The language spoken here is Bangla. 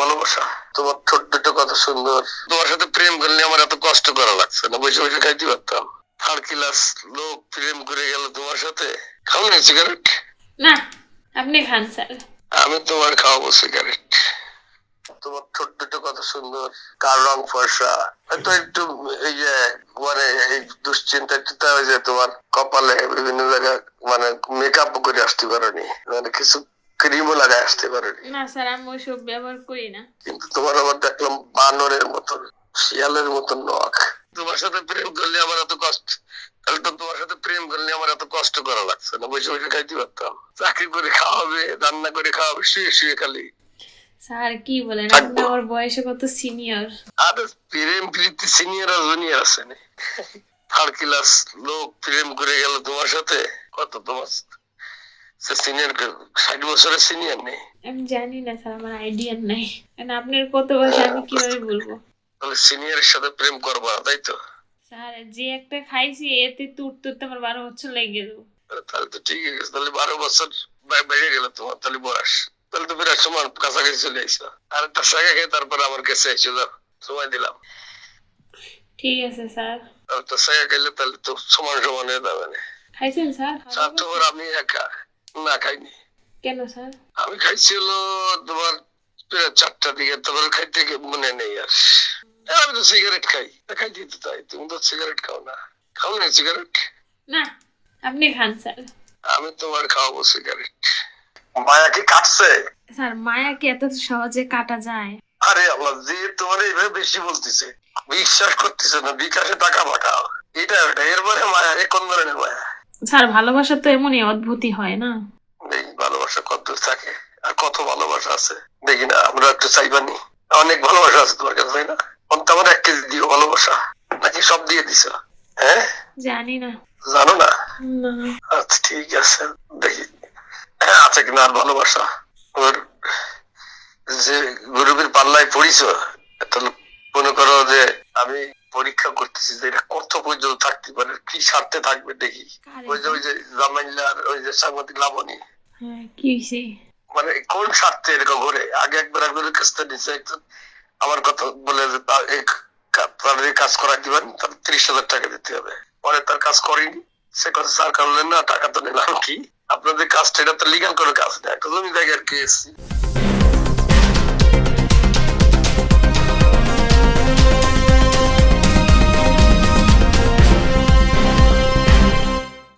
ভালোবাসা, তোমার ছোট্ট একটা কত সুন্দর। তোমার সাথে প্রেম করলে আমার এত কষ্ট করা লাগছে না, বসে বসে খাইতে পারতাম। থার্ড ক্লাস লোক প্রেম করে গেল তোমার সাথে। খাও না সিগারেট? না, আপনি খান স্যার। আমি তোমার খাওয়াবো সিগারেট। তোমার ছোট্ট একটা কত সুন্দর, কার রং ফর্সা, হয়তো একটু এই যে মানে এই দুশ্চিন্তা ওই যে তোমার কপালে বিভিন্ন জায়গায় মানে মেকআপ করে আসতে পারোনি, মানে কিছু ক্রিমও লাগায় আসতে পারোনি। না স্যার, আমি ওইসব ব্যবহার করি না। কিন্তু তোমার আবার দেখলাম বানরের মতন, শিয়ালের মতন নখ। তোমার সাথে প্রেম করলে আমার এত কষ্ট, তাহলে তো তোমার সাথে প্রেম করলে আমার এত কষ্ট করা লাগছে না, বসে বসে খাইতে পারতাম। চাকরি করে খাওয়াবে, রান্না করে খাওয়াবে, শুয়ে শুয়ে খালি। স্যার কি বলেন, আপনি আমার বয়সে কত সিনিয়র। আরে প্রেম প্রীতি সিনিয়র আর জুনিয়র আছে না। থার্ড ক্লাস লোক প্রেম করে গেল তোমার সাথে, কত তোমার সিনিয়র, 60 বছরের সিনিয়র নেই? আমি জানি না স্যার, আমার আইডিয়া নাই। কারণ আপনার কত বয়স আমি কিভাবে বলবো? তাহলে সিনিয়রের সাথে প্রেম করবা, তাই তো? স্যার যে একটা খাইছি এতে তুরতে আমার 12 বছর লেগে গেল। তাহলে তো ঠিক আছে, তাহলে 12 বছর বেড়ে গেল তোমার তাহলে বয়স। তাহলে তো বিরাট সময় কাছাকাছি চলে আইসো। আর একটা শাখা খেয়ে তারপর আমার কাছে আইসো, সময় দিলাম। ঠিক আছে স্যার। একটা শাখা খেলে তাহলে তো সমান সমান হয়ে যাবে না। খাইছেন স্যার? চার তো আমি একা না খাইনি। কেন স্যার? আমি খাইছি হলো তোমার 4টার দিকে, তারপরে খাইতে মনে নেই আর। আমি তো সিগারেট খাই, খাইতে তো তাই। তুমি তো সিগারেট খাও না, খাও না সিগারেট? না, আপনি খান স্যার। আমি তোমার খাওয়াবো সিগারেট। মায়া কি কাটছে? স্যার মায়া কি এত সহজে কাটা যায়? আরে আল্লাহ, যে তোমার এইভাবে বেশি বলতেছে, বিশ্বাস করতেছে না, বিকাশে টাকা পাঠাও, এটা ওটা, এরপরে মায়া, এ কোন ধরনের মায়া? স্যার ভালোবাসা তো এমনই অদ্ভুতই হয় না? এই ভালোবাসা কত থাকে, আর কত ভালোবাসা আছে দেখি না আমরা একটু চাইবানি। অনেক ভালোবাসা আছে তোমার কাছে, তাই না? অন্ত আমার 1 কেজি দিও ভালোবাসা, নাকি সব দিয়ে দিছ? হ্যাঁ জানি না। জানো না? না। আচ্ছা ঠিক আছে, দেখি হ্যাঁ আছে কিনা আর ভালোবাসা। ওর যে গরিবের পাল্লায় পড়িছ, মনে করো যে আমি পরীক্ষা করতেছি যে এটা কত পর্যন্ত থাকতে পারে, কি স্বার্থে থাকবে দেখি। ওই যে জামাইলার ওই যে সাংবাদিক লাবণী, হ্যাঁ কি হয়েছে? মানে কোন স্বার্থে এরকম ঘুরে। আগে একবার একজনের কাছ থেকে নিচে আমার কথা বলে যে তাদের কাজ করা দিবেন, তার 30,000 টাকা দিতে হবে। পরে তার কাজ করেনি, সে কথা স্যার করলেন না, টাকা তো নিলাম কি? আপনাদের কাজটা এটা তো লিগাল করে কাজ না, একটা জমি জায়গার কেস।